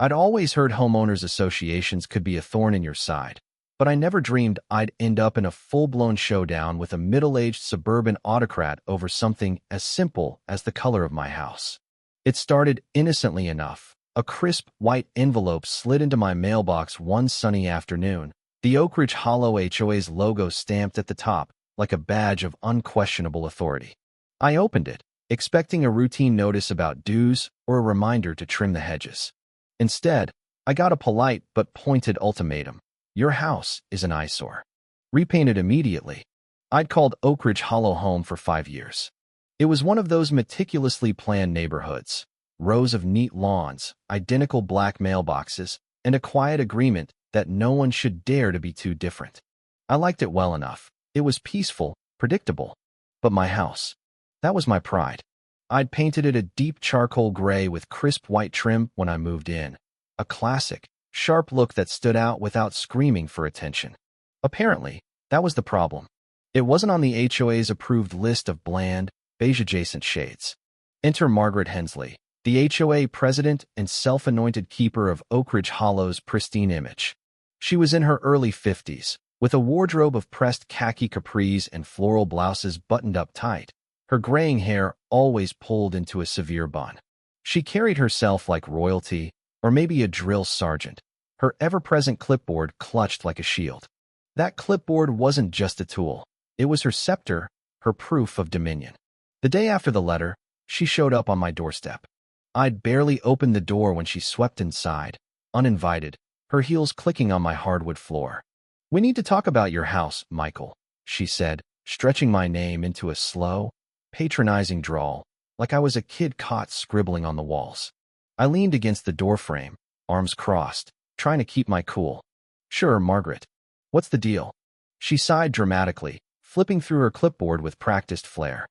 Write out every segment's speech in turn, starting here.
I'd always heard homeowners associations could be a thorn in your side, but I never dreamed I'd end up in a full-blown showdown with a middle-aged suburban autocrat over something as simple as the color of my house. It started innocently enough. A crisp, white envelope slid into my mailbox one sunny afternoon, the Oak Ridge Hollow HOA's logo stamped at the top, like a badge of unquestionable authority. I opened it, expecting a routine notice about dues or a reminder to trim the hedges. Instead, I got a polite but pointed ultimatum. Your house is an eyesore. Repaint it immediately. I'd called Oak Ridge Hollow home for 5 years. It was one of those meticulously planned neighborhoods. Rows of neat lawns, identical black mailboxes, and a quiet agreement that no one should dare to be too different. I liked it well enough. It was peaceful, predictable. But my house, that was my pride. I'd painted it a deep charcoal gray with crisp white trim when I moved in. A classic, sharp look that stood out without screaming for attention. Apparently, that was the problem. It wasn't on the HOA's approved list of bland, beige-adjacent shades. Enter Margaret Hensley, the HOA president and self-anointed keeper of Oak Ridge Hollow's pristine image. She was in her early 50s, with a wardrobe of pressed khaki capris and floral blouses buttoned up tight, her graying hair always pulled into a severe bun. She carried herself like royalty, or maybe a drill sergeant, her ever-present clipboard clutched like a shield. That clipboard wasn't just a tool. It was her scepter, her proof of dominion. The day after the letter, she showed up on my doorstep. I'd barely opened the door when she swept inside, uninvited, her heels clicking on my hardwood floor. "We need to talk about your house, Michael," she said, stretching my name into a slow, patronizing drawl, like I was a kid caught scribbling on the walls. I leaned against the doorframe, arms crossed, trying to keep my cool. "Sure, Margaret. What's the deal?" She sighed dramatically, flipping through her clipboard with practiced flair.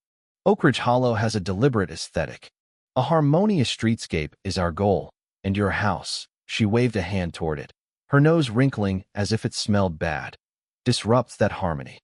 "Oak Ridge Hollow has a deliberate aesthetic. A harmonious streetscape is our goal, and your house," she waved a hand toward it, her nose wrinkling as if it smelled bad, "disrupts that harmony."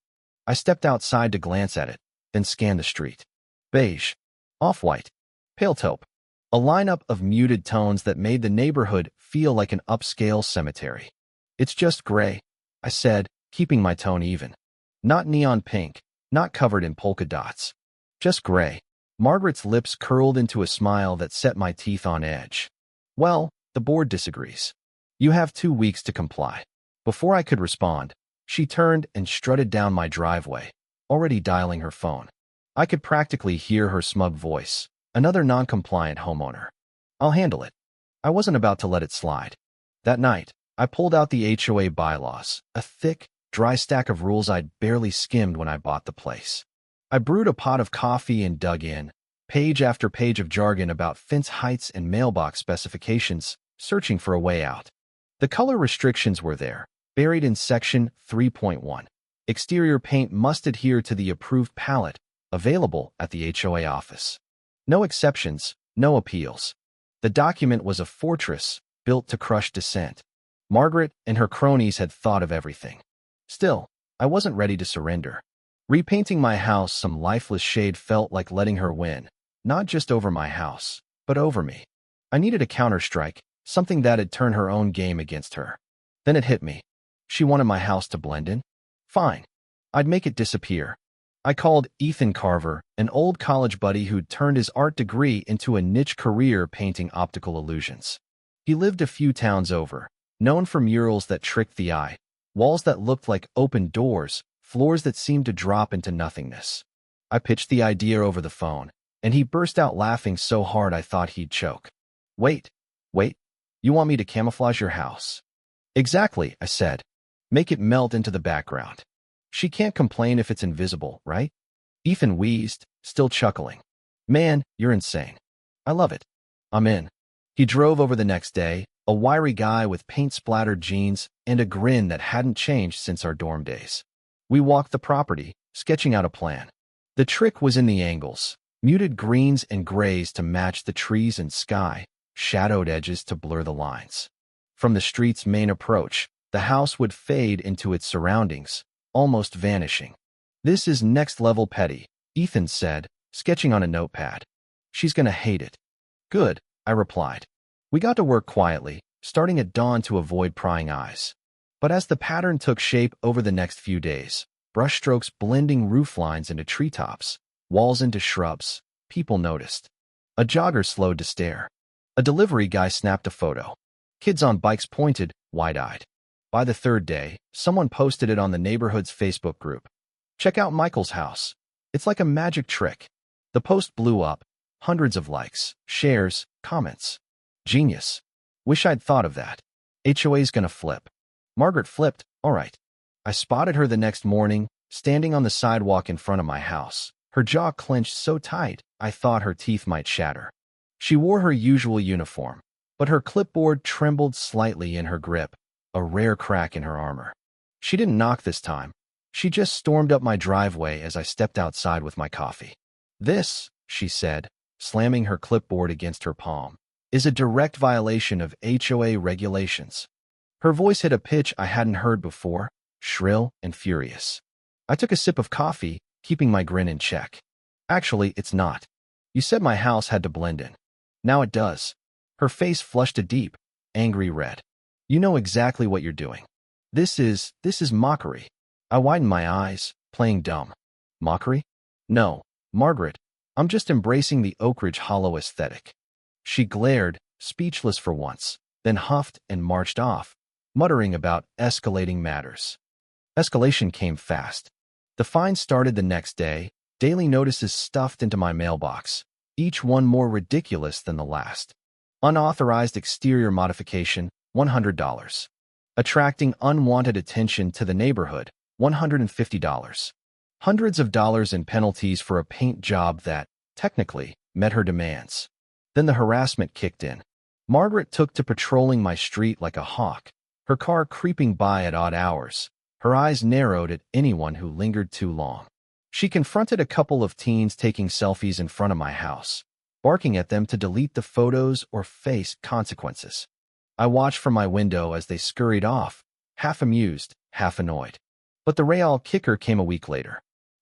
I stepped outside to glance at it, then scanned the street. Beige, off-white, pale taupe. A lineup of muted tones that made the neighborhood feel like an upscale cemetery. "It's just gray," I said, keeping my tone even. "Not neon pink, not covered in polka dots. Just gray." Margaret's lips curled into a smile that set my teeth on edge. "Well, the board disagrees. You have 2 weeks to comply." Before I could respond, she turned and strutted down my driveway, already dialing her phone. I could practically hear her smug voice. Another non-compliant homeowner. "I'll handle it." I wasn't about to let it slide. That night, I pulled out the HOA bylaws, a thick, dry stack of rules I'd barely skimmed when I bought the place. I brewed a pot of coffee and dug in, page after page of jargon about fence heights and mailbox specifications, searching for a way out. The color restrictions were there, buried in Section 3.1. Exterior paint must adhere to the approved palette, available at the HOA office. No exceptions, no appeals. The document was a fortress, built to crush dissent. Margaret and her cronies had thought of everything. Still, I wasn't ready to surrender. Repainting my house some lifeless shade felt like letting her win, not just over my house, but over me. I needed a counterstrike, something that'd turn her own game against her. Then it hit me. She wanted my house to blend in? Fine. I'd make it disappear. I called Ethan Carver, an old college buddy who'd turned his art degree into a niche career painting optical illusions. He lived a few towns over, known for murals that tricked the eye, walls that looked like open doors, floors that seemed to drop into nothingness. I pitched the idea over the phone, and he burst out laughing so hard I thought he'd choke. Wait, you want me to camouflage your house?" "Exactly," I said. "Make it melt into the background. She can't complain if it's invisible, right?" Ethan wheezed, still chuckling. "Man, you're insane." "I love it. I'm in." He drove over the next day, a wiry guy with paint-splattered jeans and a grin that hadn't changed since our dorm days. We walked the property, sketching out a plan. The trick was in the angles, muted greens and grays to match the trees and sky, shadowed edges to blur the lines. From the street's main approach, the house would fade into its surroundings, almost vanishing. "This is next-level petty," Ethan said, sketching on a notepad. "She's gonna hate it." "Good," I replied. We got to work quietly, starting at dawn to avoid prying eyes. But as the pattern took shape over the next few days, brushstrokes blending roof lines into treetops, walls into shrubs, people noticed. A jogger slowed to stare. A delivery guy snapped a photo. Kids on bikes pointed, wide-eyed. By the third day, someone posted it on the neighborhood's Facebook group. "Check out Michael's house. It's like a magic trick." The post blew up. Hundreds of likes, shares, comments. Genius. Wish I'd thought of that. HOA's gonna flip. Margaret flipped, all right. I spotted her the next morning, standing on the sidewalk in front of my house. Her jaw clenched so tight, I thought her teeth might shatter. She wore her usual uniform, but her clipboard trembled slightly in her grip, a rare crack in her armor. She didn't knock this time. She just stormed up my driveway as I stepped outside with my coffee. "This," she said, slamming her clipboard against her palm, "is a direct violation of HOA regulations." Her voice hit a pitch I hadn't heard before, shrill and furious. I took a sip of coffee, keeping my grin in check. "Actually, it's not. You said my house had to blend in. Now it does." Her face flushed a deep, angry red. "You know exactly what you're doing. This is mockery." I widened my eyes, playing dumb. "Mockery? No, Margaret. I'm just embracing the Oak Ridge Hollow aesthetic." She glared, speechless for once, then huffed and marched off, muttering about escalating matters. Escalation came fast. The fines started the next day, daily notices stuffed into my mailbox, each one more ridiculous than the last. Unauthorized exterior modification, $100. Attracting unwanted attention to the neighborhood, $150. Hundreds of dollars in penalties for a paint job that, technically, met her demands. Then the harassment kicked in. Margaret took to patrolling my street like a hawk, her car creeping by at odd hours, her eyes narrowed at anyone who lingered too long. She confronted a couple of teens taking selfies in front of my house, barking at them to delete the photos or face consequences. I watched from my window as they scurried off, half amused, half annoyed. But the real kicker came a week later.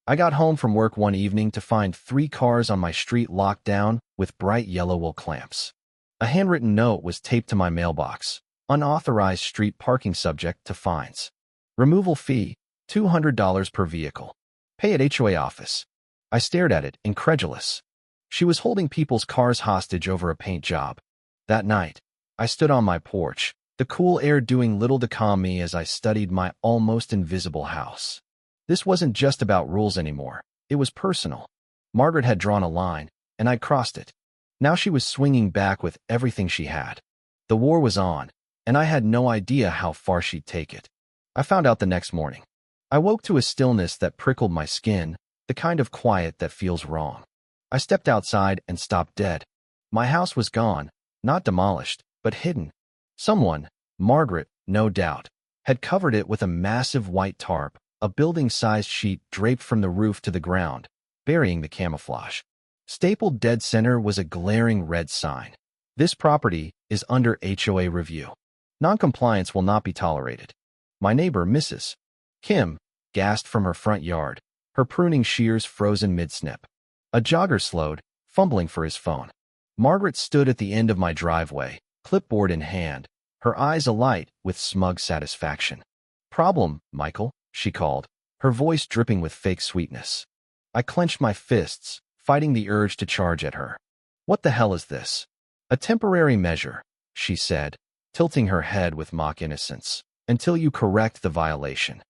I got home from work one evening to find 3 cars on my street locked down with bright yellow wool clamps. A handwritten note was taped to my mailbox. "Unauthorized street parking subject to fines. Removal fee, $200 per vehicle. Pay at HOA office." I stared at it, incredulous. She was holding people's cars hostage over a paint job. That night, I stood on my porch, the cool air doing little to calm me as I studied my almost invisible house. This wasn't just about rules anymore. It was personal. Margaret had drawn a line, and I'd crossed it. Now she was swinging back with everything she had. The war was on, and I had no idea how far she'd take it. I found out the next morning. I woke to a stillness that prickled my skin, the kind of quiet that feels wrong. I stepped outside and stopped dead. My house was gone, not demolished, but hidden. Someone, Margaret, no doubt, had covered it with a massive white tarp, a building-sized sheet draped from the roof to the ground, burying the camouflage. Stapled dead center was a glaring red sign. "This property is under HOA review. Noncompliance will not be tolerated." My neighbor, Mrs. Kim, gasped from her front yard, her pruning shears frozen mid-snip. A jogger slowed, fumbling for his phone. Margaret stood at the end of my driveway, clipboard in hand, her eyes alight with smug satisfaction. "Problem, Michael," she called, her voice dripping with fake sweetness. I clenched my fists, fighting the urge to charge at her. "What the hell is this?" "A temporary measure," she said, tilting her head with mock innocence, "until you correct the violation."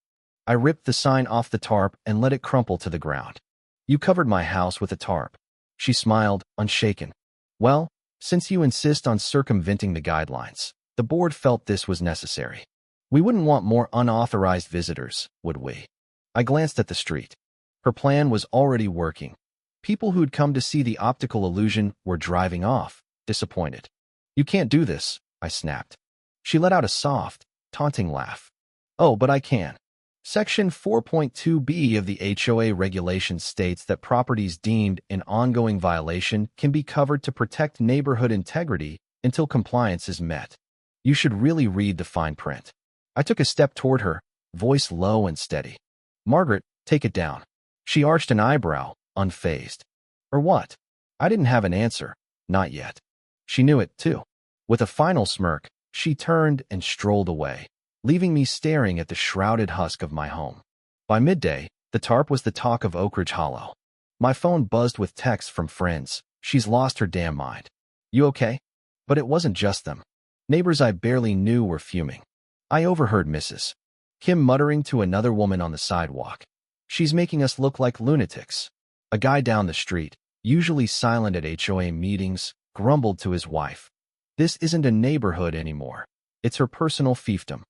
I ripped the sign off the tarp and let it crumple to the ground. "You covered my house with a tarp." She smiled, unshaken. "Well, since you insist on circumventing the guidelines, the board felt this was necessary. We wouldn't want more unauthorized visitors, would we?" I glanced at the street. Her plan was already working. People who'd come to see the optical illusion were driving off, disappointed. "You can't do this," I snapped. She let out a soft, taunting laugh. "Oh, but I can. Section 4.2b of the HOA regulations states that properties deemed an ongoing violation can be covered to protect neighborhood integrity until compliance is met. You should really read the fine print." I took a step toward her, voice low and steady. "Margaret, take it down." She arched an eyebrow, unfazed. "Or what?" I didn't have an answer, not yet. She knew it, too. With a final smirk, She turned and strolled away, leaving me staring at the shrouded husk of my home. By midday, the tarp was the talk of Oak Ridge Hollow. My phone buzzed with texts from friends. She's lost her damn mind. You okay? But it wasn't just them. Neighbors I barely knew were fuming. I overheard Mrs. Kim muttering to another woman on the sidewalk. She's making us look like lunatics. A guy down the street, usually silent at HOA meetings, grumbled to his wife. This isn't a neighborhood anymore. It's her personal fiefdom.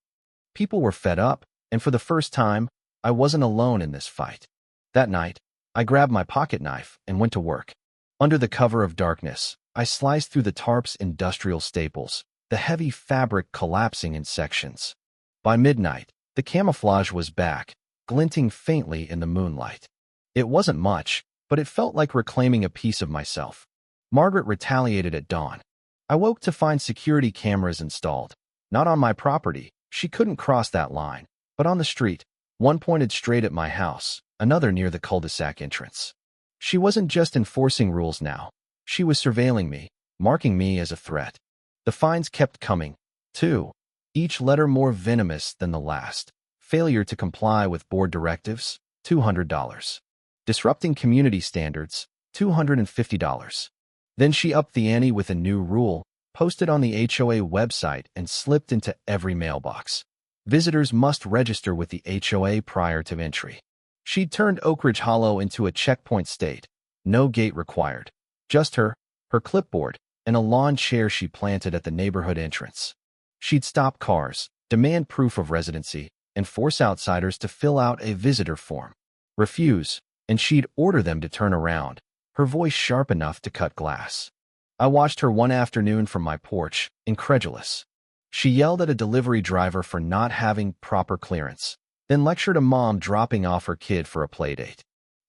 People were fed up, and for the first time, I wasn't alone in this fight. That night, I grabbed my pocket knife and went to work. Under the cover of darkness, I sliced through the tarp's industrial staples, the heavy fabric collapsing in sections. By midnight, the camouflage was back, glinting faintly in the moonlight. It wasn't much, but it felt like reclaiming a piece of myself. Margaret retaliated at dawn. I woke to find security cameras installed. Not on my property, she couldn't cross that line, but on the street. One pointed straight at my house, another near the cul-de-sac entrance. She wasn't just enforcing rules now. She was surveilling me, marking me as a threat. The fines kept coming, too, each letter more venomous than the last. Failure to comply with board directives, $200. Disrupting community standards, $250. Then she upped the ante with a new rule, posted on the HOA website and slipped into every mailbox. Visitors must register with the HOA prior to entry. She'd turned Oak Ridge Hollow into a checkpoint state. No gate required. Just her clipboard, and a lawn chair she planted at the neighborhood entrance. She'd stop cars, demand proof of residency, and force outsiders to fill out a visitor form. Refuse, and she'd order them to turn around, her voice sharp enough to cut glass. I watched her one afternoon from my porch, incredulous. She yelled at a delivery driver for not having proper clearance, then lectured a mom dropping off her kid for a playdate.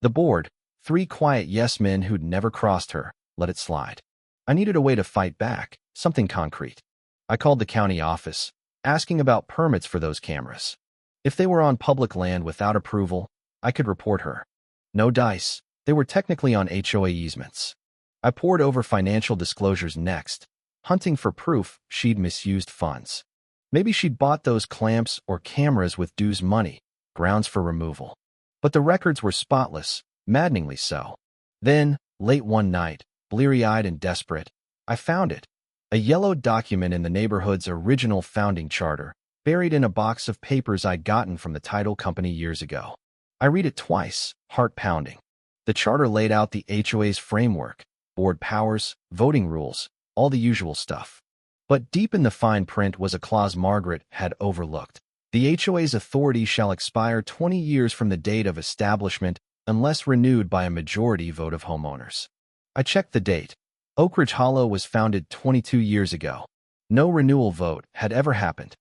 The board, 3 quiet yes men who'd never crossed her, let it slide. I needed a way to fight back, something concrete. I called the county office, asking about permits for those cameras. If they were on public land without approval, I could report her. No dice, they were technically on HOA easements. I pored over financial disclosures next, hunting for proof she'd misused funds. Maybe she'd bought those clamps or cameras with dues money, grounds for removal. But the records were spotless, maddeningly so. Then, late one night, bleary-eyed and desperate, I found it. A yellowed document in the neighborhood's original founding charter, buried in a box of papers I'd gotten from the title company years ago. I read it twice, heart pounding. The charter laid out the HOA's framework, board powers, voting rules, all the usual stuff. But deep in the fine print was a clause Margaret had overlooked. The HOA's authority shall expire 20 years from the date of establishment unless renewed by a majority vote of homeowners. I checked the date. Oak Ridge Hollow was founded 22 years ago. No renewal vote had ever happened.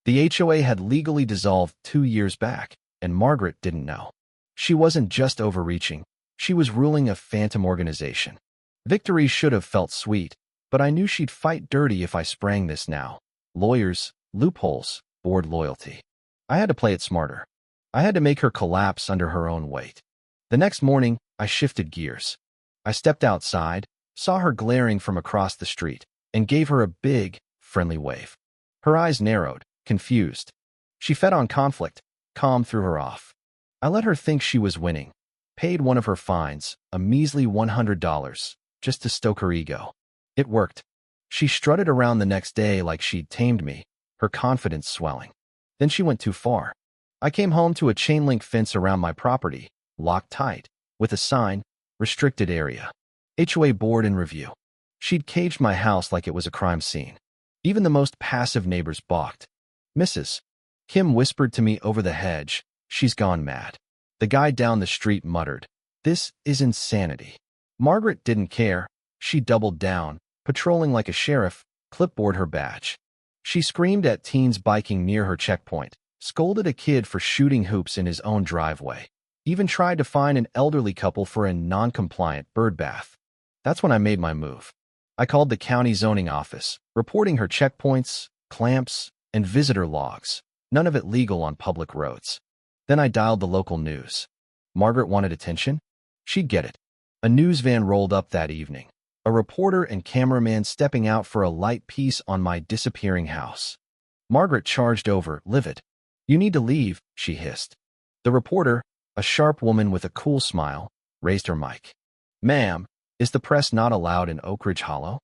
The HOA had legally dissolved 2 years back, and Margaret didn't know. She wasn't just overreaching. She was ruling a phantom organization. Victory should have felt sweet, but I knew she'd fight dirty if I sprang this now. Lawyers, loopholes, board loyalty. I had to play it smarter. I had to make her collapse under her own weight. The next morning, I shifted gears. I stepped outside, saw her glaring from across the street, and gave her a big, friendly wave. Her eyes narrowed, confused. She fed on conflict. Calm threw her off. I let her think she was winning. Paid one of her fines, a measly $100, just to stoke her ego. It worked. She strutted around the next day like she'd tamed me, her confidence swelling. Then she went too far. I came home to a chain-link fence around my property, locked tight, with a sign, restricted area. HOA board in review. She'd caged my house like it was a crime scene. Even the most passive neighbors balked. Mrs. Kim whispered to me over the hedge, "She's gone mad." The guy down the street muttered, "This is insanity." Margaret didn't care. She doubled down, patrolling like a sheriff, clipboard her badge. She screamed at teens biking near her checkpoint, scolded a kid for shooting hoops in his own driveway, even tried to fine an elderly couple for a non-compliant bird bath. That's when I made my move. I called the county zoning office, reporting her checkpoints, clamps, and visitor logs, none of it legal on public roads. Then I dialed the local news. Margaret wanted attention? She'd get it. A news van rolled up that evening. A reporter and cameraman stepping out for a light piece on my disappearing house. Margaret charged over, livid. "You need to leave," she hissed. The reporter, a sharp woman with a cool smile, raised her mic. "Ma'am, is the press not allowed in Oak Ridge Hollow?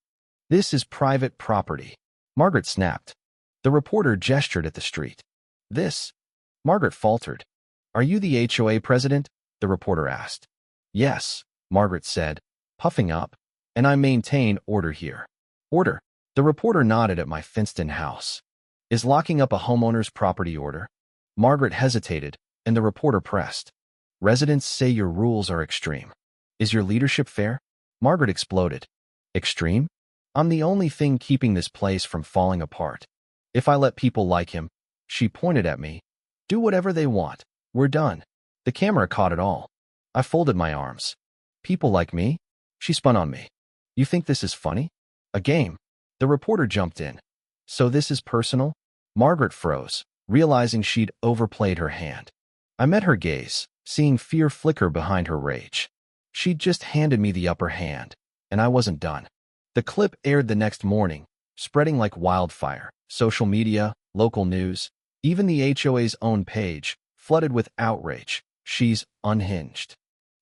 This is private property." Margaret snapped. The reporter gestured at the street. "This?" Margaret faltered. "Are you the HOA president?" the reporter asked. "Yes," Margaret said, puffing up, "and I maintain order here." "Order?" The reporter nodded at my fenced-in house. "Is locking up a homeowner's property order?" Margaret hesitated, and the reporter pressed. "Residents say your rules are extreme. Is your leadership fair?" Margaret exploded. "Extreme? I'm the only thing keeping this place from falling apart. If I let people like him," she pointed at me, "do whatever they want, we're done." The camera caught it all. I folded my arms. "People like me?" She spun on me. "You think this is funny? A game?" The reporter jumped in. "So this is personal?" Margaret froze, realizing she'd overplayed her hand. I met her gaze, seeing fear flicker behind her rage. She'd just handed me the upper hand, and I wasn't done. The clip aired the next morning, spreading like wildfire. Social media, local news, even the HOA's own page, flooded with outrage. "She's unhinged.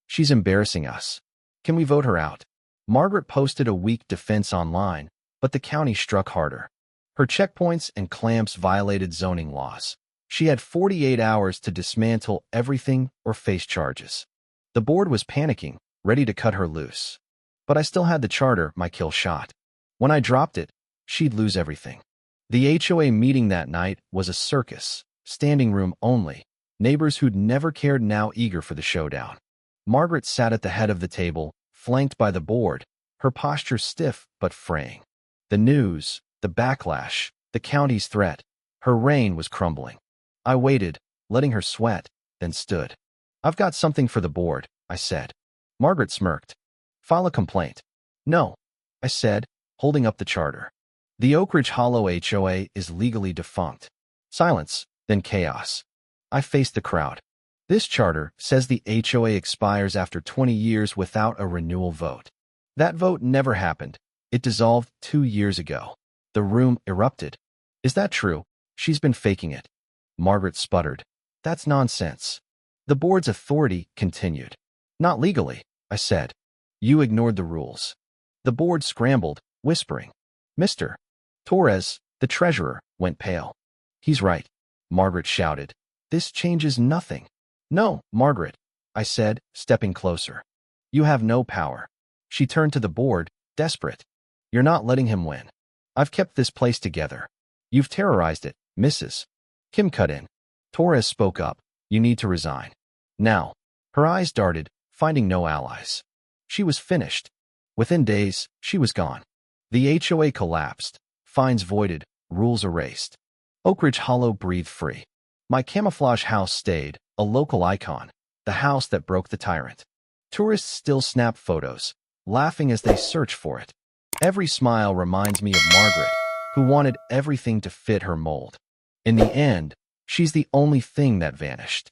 She's embarrassing us. Can we vote her out?" Margaret posted a weak defense online, but the county struck harder. Her checkpoints and clamps violated zoning laws. She had 48 hours to dismantle everything or face charges. The board was panicking, ready to cut her loose. But I still had the charter, my kill shot. When I dropped it, she'd lose everything. The HOA meeting that night was a circus, standing room only. Neighbors who'd never cared now eager for the showdown. Margaret sat at the head of the table, flanked by the board, her posture stiff but fraying. The news, the backlash, the county's threat, her reign was crumbling. I waited, letting her sweat, then stood. "I've got something for the board," I said. Margaret smirked. "File a complaint." "No," I said, holding up the charter. "The Oak Ridge Hollow HOA is legally defunct." Silence, then chaos. I faced the crowd. "This charter says the HOA expires after 20 years without a renewal vote. That vote never happened. It dissolved 2 years ago." The room erupted. "Is that true? She's been faking it." Margaret sputtered. "That's nonsense." The board's authority continued. "Not legally," I said. "You ignored the rules." The board scrambled, whispering. Mr. Torres, the treasurer, went pale. "He's right," Margaret shouted. "This changes nothing." "No, Margaret," I said, stepping closer. "You have no power." She turned to the board, desperate. "You're not letting him win. I've kept this place together. You've terrorized it, Mrs. Kim cut in. Torres spoke up. "You need to resign. Now." Her eyes darted, finding no allies. She was finished. Within days, she was gone. The HOA collapsed, fines voided, rules erased. Oak Ridge Hollow breathed free. My camouflage house stayed, a local icon, the house that broke the tyrant. Tourists still snap photos, laughing as they search for it. Every smile reminds me of Margaret, who wanted everything to fit her mold. In the end, she's the only thing that vanished.